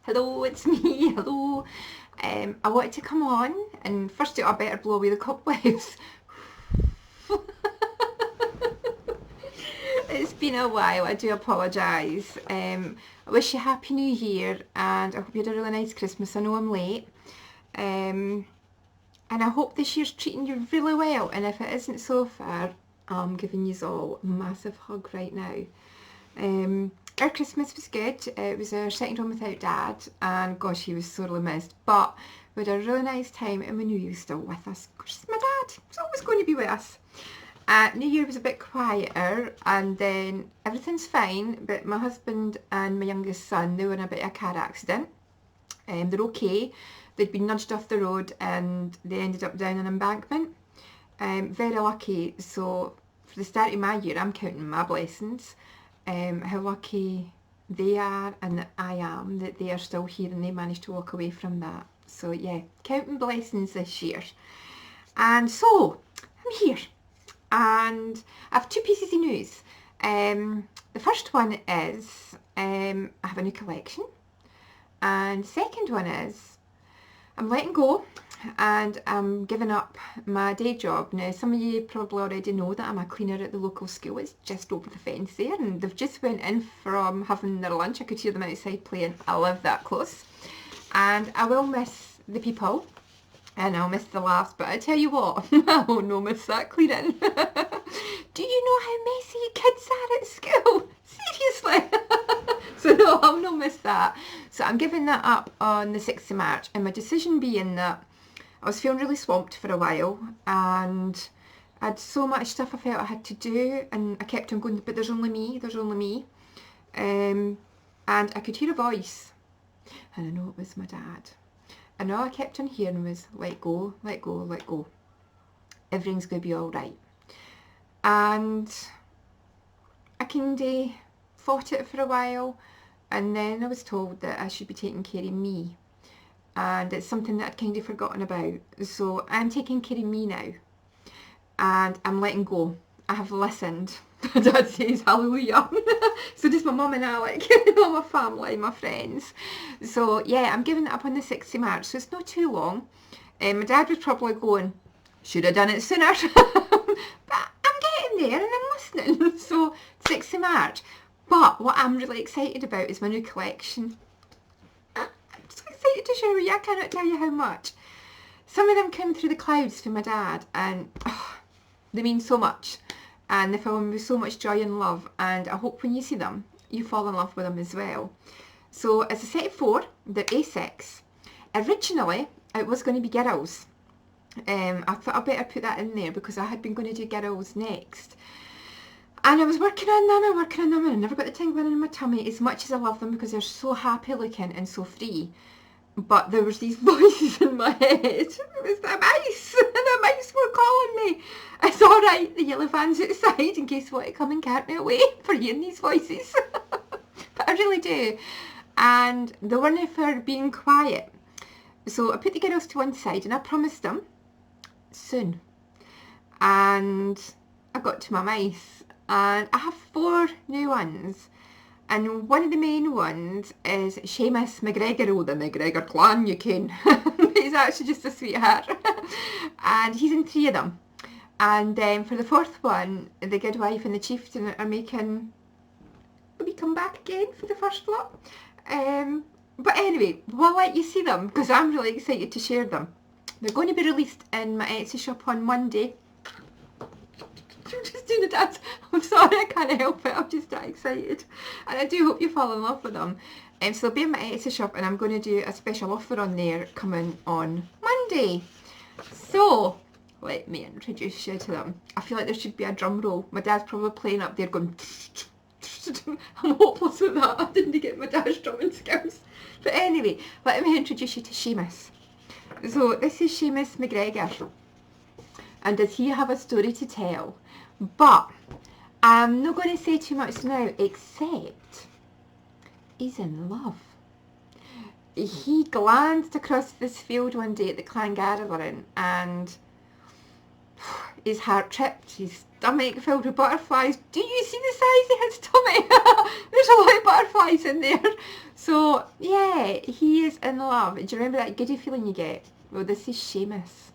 Hello, it's me. Hello. I wanted to come on and first I better blow away the cobwebs. It's been a while, I do apologise. I wish you a Happy New Year and I hope you had a really nice Christmas. I know I'm late. And I hope this year's treating you really well, and if it isn't so far, I'm giving you all a massive hug right now. Our Christmas was good. It was our second one without Dad, and gosh, he was sorely missed, but we had a really nice time and we knew he was still with us. Of course, my dad was always going to be with us. New Year was a bit quieter, and then everything's fine, but my husband and my youngest son, they were in a bit of a car accident. They're okay. They'd been nudged off the road and they ended up down an embankment. Very lucky. So for the start of my year, I'm counting my blessings. How lucky they are and that I am that they are still here and they managed to walk away from that. So yeah, counting blessings this year. And so I'm here and I have two pieces of news. The first one is I have a new collection, and the second one is I'm letting go and I'm giving up my day job. Now, some of you probably already know that I'm a cleaner at the local school. It's just over the fence there, and they've just went in from having their lunch. I could hear them outside playing. I live that close. And I will miss the people and I'll miss the laughs, but I tell you what, I will no miss that cleaning. Do you know how messy kids are at school? Seriously. So no, I'll not miss that. So I'm giving that up on the 6th of March, and my decision being that I was feeling really swamped for a while and I had so much stuff I felt I had to do, and I kept on going, but there's only me, there's only me. And I could hear a voice, and I know it was my dad. And all I kept on hearing was, let go, let go, let go. Everything's going to be all right. And I kind of fought it for a while, and then I was told that I should be taking care of me, and it's something that I'd kind of forgotten about. So I'm taking care of me now and I'm letting go. I have listened. Dad says hallelujah. So does my mum and Alec, all my family, my friends. So yeah, I'm giving it up on the 6th of March, so it's not too long. My dad was probably going, should have done it sooner. But I'm getting there and I'm listening. So 6th of March. But what I'm really excited about is my new collection. I'm so excited to share with you. I cannot tell you how much. Some of them came through the clouds for my dad, and they mean so much. And they fill me with so much joy and love, and I hope when you see them, you fall in love with them as well. So it's a set of 4. They're A6. Originally, it was going to be girls. I thought I'd better put that in there because I had been going to do girls next. And I was working on them and I never got the tingling in my tummy, as much as I love them because they're so happy looking and so free. But there was these voices in my head. It was the mice. The mice were calling me. It's alright, the yellow van's outside in case you want to come and cart me away for hearing these voices. But I really do. And they weren't for being quiet. So I put the girls to one side and I promised them soon. And I got to my mice. And I have 4 new ones. And one of the main ones is Seamus McGregor, the McGregor clan, you can. He's actually just a sweetheart. And he's in 3 of them. And for the 4th one, the good wife and the chieftain are making me come back again for the first lot. But anyway, we'll let you see them because I'm really excited to share them. They're going to be released in my Etsy shop on Monday. I'm just doing the dance. I'm sorry, I can't help it. I'm just that excited. And I do hope you fall in love with them. So they'll be in my Etsy shop and I'm going to do a special offer on there coming on Monday. So, let me introduce you to them. I feel like there should be a drum roll. My dad's probably playing up there going... I'm hopeless with that. I didn't get my dad's drumming skills. But anyway, let me introduce you to Seamus. So this is Seamus McGregor. And does he have a story to tell? But I'm not going to say too much now, except he's in love. He glanced across this field one day at the clan gathering and his heart tripped, his stomach filled with butterflies. Do you see the size of his stomach? There's a lot of butterflies in there. So yeah, he is in love. Do you remember that giddy feeling you get? Well, this is Seamus.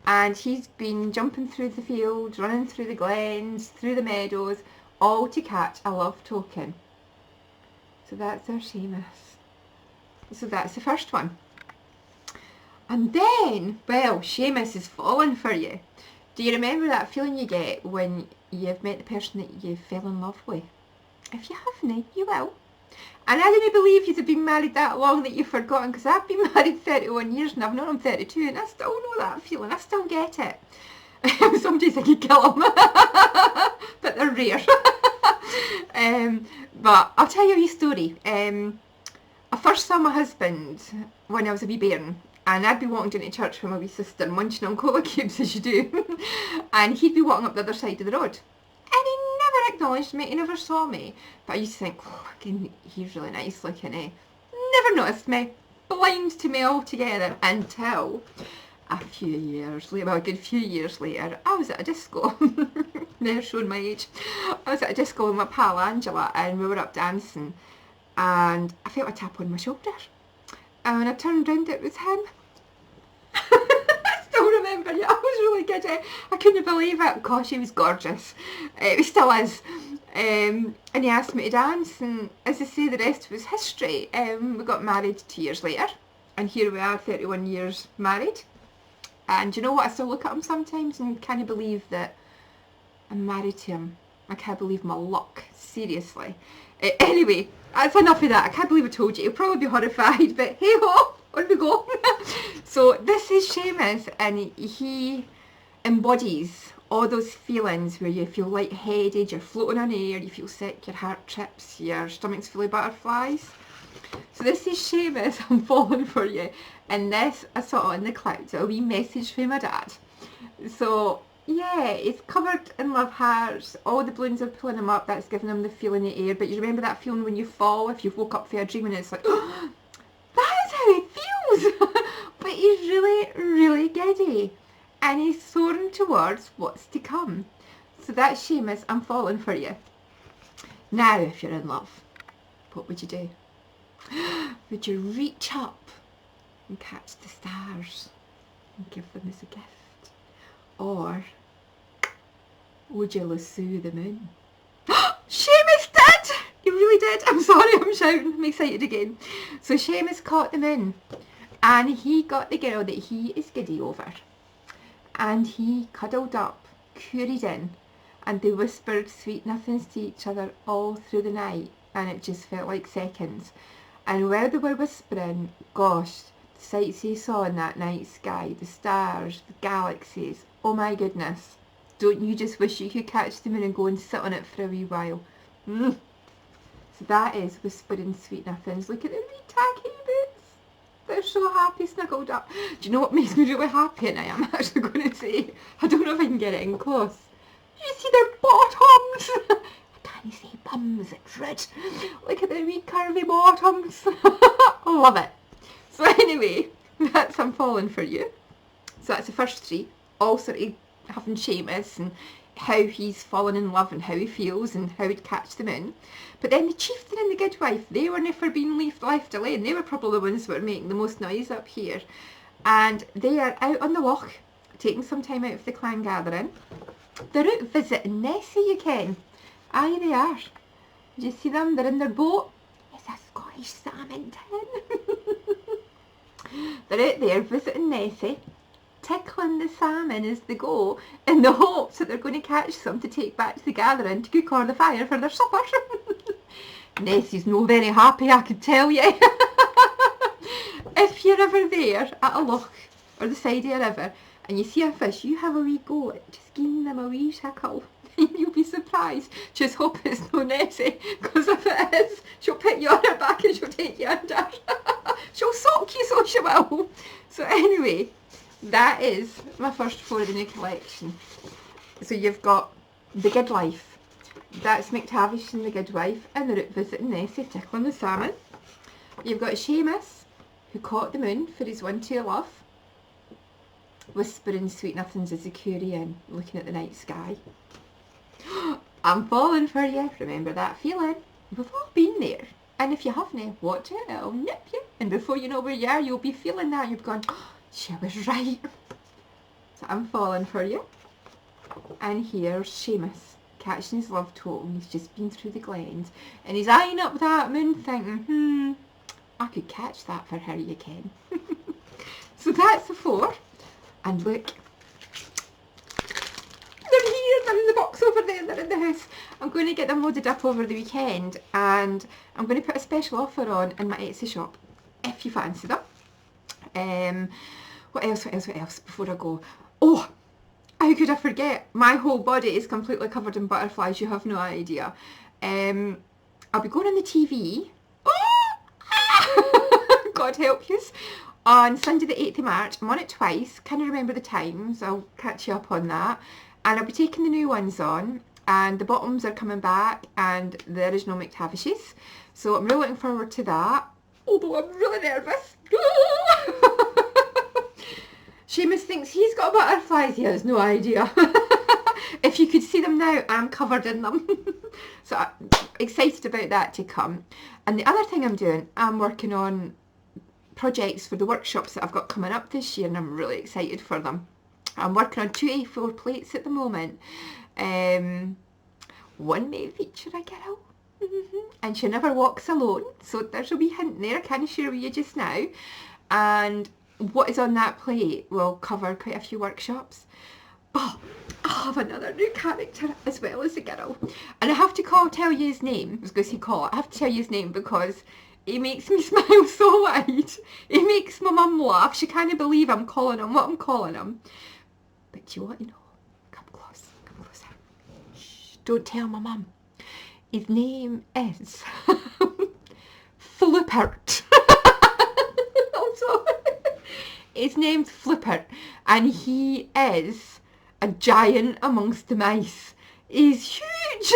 And he's been jumping through the fields, running through the glens, through the meadows, all to catch a love token. So that's our Seamus. So that's the first one. And then, well, Seamus is falling for you. Do you remember that feeling you get when you've met the person that you fell in love with? If you haven't, you will. And I didn't believe you'd have been married that long that you've forgotten, because I've been married 31 years and I've known him 32 and I still know that feeling. I still get it. Some days I could kill them, but they're rare. But I'll tell you a wee story. I first saw my husband when I was a wee bairn, and I'd be walking down to church with my wee sister, munching on cola cubes as you do, and he'd be walking up the other side of the road. And he never acknowledged me, he never saw me. But I used to think, oh, he's really nice looking, eh? Never noticed me, blind to me altogether, until a few years later, well, a good few years later, I was at a disco. Never showing my age. I was at a disco with my pal Angela, and we were up dancing, and I felt a tap on my shoulder. And when I turned round, it was him. I still remember it. I was really giddy. I couldn't believe it. Gosh, he was gorgeous. He still is. And he asked me to dance, and as I say, the rest was history. We got married 2 years later, and here we are, 31 years married. And you know what? I still look at him sometimes and can't believe that I'm married to him. I can't believe my luck. Seriously. Anyway, that's enough of that. I can't believe I told you. You'll probably be horrified, but hey ho, on we go. So this is Seamus, and he embodies all those feelings where you feel lightheaded, you're floating on air, you feel sick, your heart trips, your stomach's full of butterflies. So this is Seamus, I'm falling for you. And this, I saw it in the clouds, a wee message from my dad. So yeah, it's covered in love hearts, all the balloons are pulling him up, that's giving him the feel in the air. But you remember that feeling when you fall, if you've woke up from a dream and it's like, oh, that is how it feels. But he's really, really giddy. And he's soaring towards what's to come. So that's Seamus, I'm falling for you. Now, if you're in love, what would you do? Would you reach up and catch the stars and give them as a gift? Or would you lasso the moon? Seamus did! He really did. I'm sorry, I'm shouting. I'm excited again. So Seamus caught the moon, and he got the girl that he is giddy over. And he cuddled up, curried in, and they whispered sweet nothings to each other all through the night, and it just felt like seconds. And while they were whispering, gosh, the sights he saw in that night sky, the stars, the galaxies, oh my goodness. Don't you just wish you could catch the moon and go and sit on it for a wee while? So that is whispering sweet nothings. Look at the wee tacky boots. They're so happy snuggled up. Do you know what makes me really happy? And I am actually going to say, I don't know if I can get it in close. You see their bottoms? I say bums, it's red. Look at the wee curvy bottoms. Love it. So anyway, that's I'm falling for you. So that's the first three. All sort of having Seamus and how he's fallen in love and how he feels and how he'd catch the moon. But then the chieftain and the goodwife, they were never being left alone. They were probably the ones that were making the most noise up here. And they are out on the walk, taking some time out of the clan gathering. They're out visiting Nessie, you ken. Aye, they are. Did you see them? They're in their boat. It's a Scottish salmon tin. They're out there visiting Nessie, tickling the salmon as they go, in the hopes that they're going to catch some to take back to the gathering to cook on the fire for their supper. Nessie's no very happy, I could tell you. If you're ever there at a loch or the side of a river and you see a fish, you have a wee go at just giving them a wee tickle. You'll be surprised. Just hope it's no Nessie, because if it is, she'll pick you on her back and she'll take you under. She'll sock you, so she will. So anyway, that is my first four of the new collection. So you've got the good life. That's McTavish and the good wife, and they're out visiting Nessie, tickling the salmon. You've got Seamus, who caught the moon for his one true love. whispering sweet nothings as the curry in, looking at the night sky. I'm falling for you. Remember that feeling? We've all been there. And if you haven't, watch it, it'll nip you. And before you know where you are, you'll be feeling that. You've gone, oh, she was right. So I'm falling for you. And here's Seamus, catching his love totem. He's just been through the glens. And he's eyeing up that moon thinking, I could catch that for her, you can. So that's the 4. And look, they're here, they're in the box over there, they're in the house. I'm going to get them loaded up over the weekend, and I'm going to put a special offer on in my Etsy shop, if you fancy them. What else before I go? Oh, how could I forget? My whole body is completely covered in butterflies, you have no idea. I'll be going on the TV. Oh! God help yous. On Sunday the 8th of March, I'm on it twice, can't remember the times, I'll catch you up on that. And I'll be taking the new ones on, and the bottoms are coming back, and the original McTavishes. So I'm really looking forward to that, although I'm really nervous. Seamus thinks he's got butterflies, he has no idea. If you could see them now, I'm covered in them. So I'm excited about that to come. And the other thing I'm doing, I'm working on projects for the workshops that I've got coming up this year, and I'm really excited for them. I'm working on 2 A4 plates at the moment. One may feature a girl, and she never walks alone, so there's a wee hint there I can't share with you just now. And what is on that plate will cover quite a few workshops. But I have another new character as well as the girl, and I have to tell you his name. I was going to say call it. I have to tell you his name because he makes me smile so wide. He makes my mum laugh. She can't believe I'm calling him what I'm calling him. But do you want to know? Come close. Come closer. Shh, don't tell my mum. His name is Flippert. Also, his name's Flippert, and he is a giant amongst the mice. He's huge.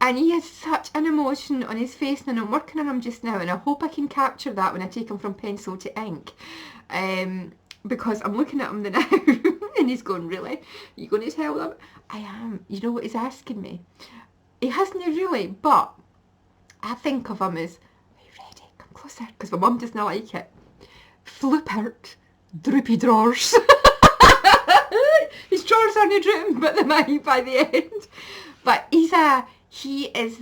And he has such an emotion on his face, and I'm working on him just now, and I hope I can capture that when I take him from pencil to ink. Because I'm looking at him now, and he's going, really? You going to tell them? I am. You know what he's asking me? He hasn't really, but I think of him as, are you ready? Come closer, because my mum doesn't like it. Flippert, droopy drawers. His drawers aren't drooping, but they might by the end. But he is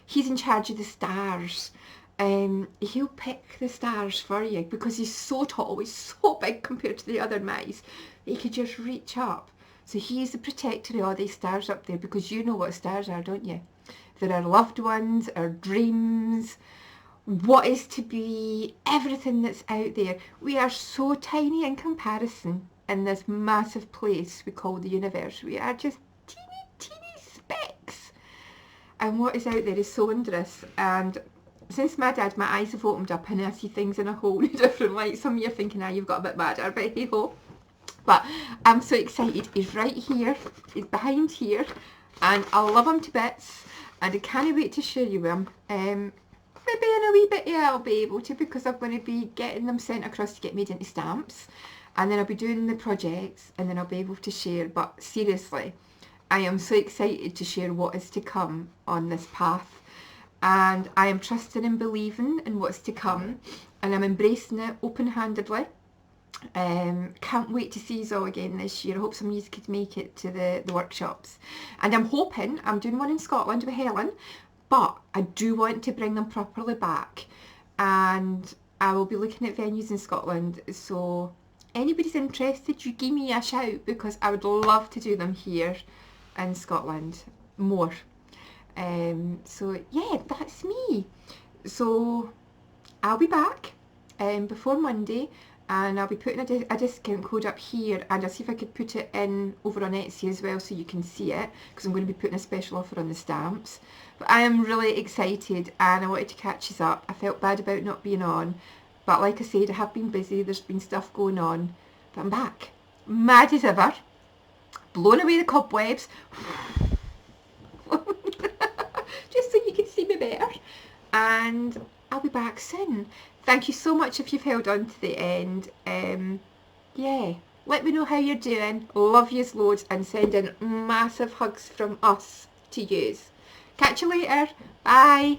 he's in charge of the stars. He'll pick the stars for you because he's so tall, he's so big compared to the other mice. He could just reach up. So he's the protector of all these stars up there, because you know what stars are, don't you? There are loved ones, our dreams, what is to be, everything that's out there. We are so tiny in comparison in this massive place we call the universe. We are just teeny specks, and what is out there is so wondrous. And since my dad, my eyes have opened up and I see things in a whole different light. Some of you are thinking, you've got a bit madder, but hey ho. But I'm so excited. He's right here, he's behind here, and I love him to bits, and I can't wait to show you him. Maybe in a wee bit, yeah, I'll be able to, because I'm going to be getting them sent across to get made into stamps, and then I'll be doing the projects, and then I'll be able to share. But seriously, I am so excited to share what is to come on this path, and I am trusting and believing in what's to come, and I'm embracing it open-handedly. Can't wait to see you all again this year. I hope some of you could make it to the workshops, and I'm hoping, I'm doing one in Scotland with Helen, but I do want to bring them properly back, and I will be looking at venues in Scotland. So anybody's interested, you give me a shout, because I would love to do them here in Scotland more. So yeah, that's me. So I'll be back before Monday, and I'll be putting a discount code up here, and I'll see if I could put it in over on Etsy as well so you can see it, because I'm going to be putting a special offer on the stamps. But I am really excited, and I wanted to catch us up. I felt bad about not being on, but like I said, I have been busy, there's been stuff going on, but I'm back, mad as ever, blowing away the cobwebs, just so you can see me better. And I'll be back soon. Thank you so much if you've held on to the end. Yeah, let me know how you're doing. Love yous loads and sending massive hugs from us to yous. Catch you later. Bye.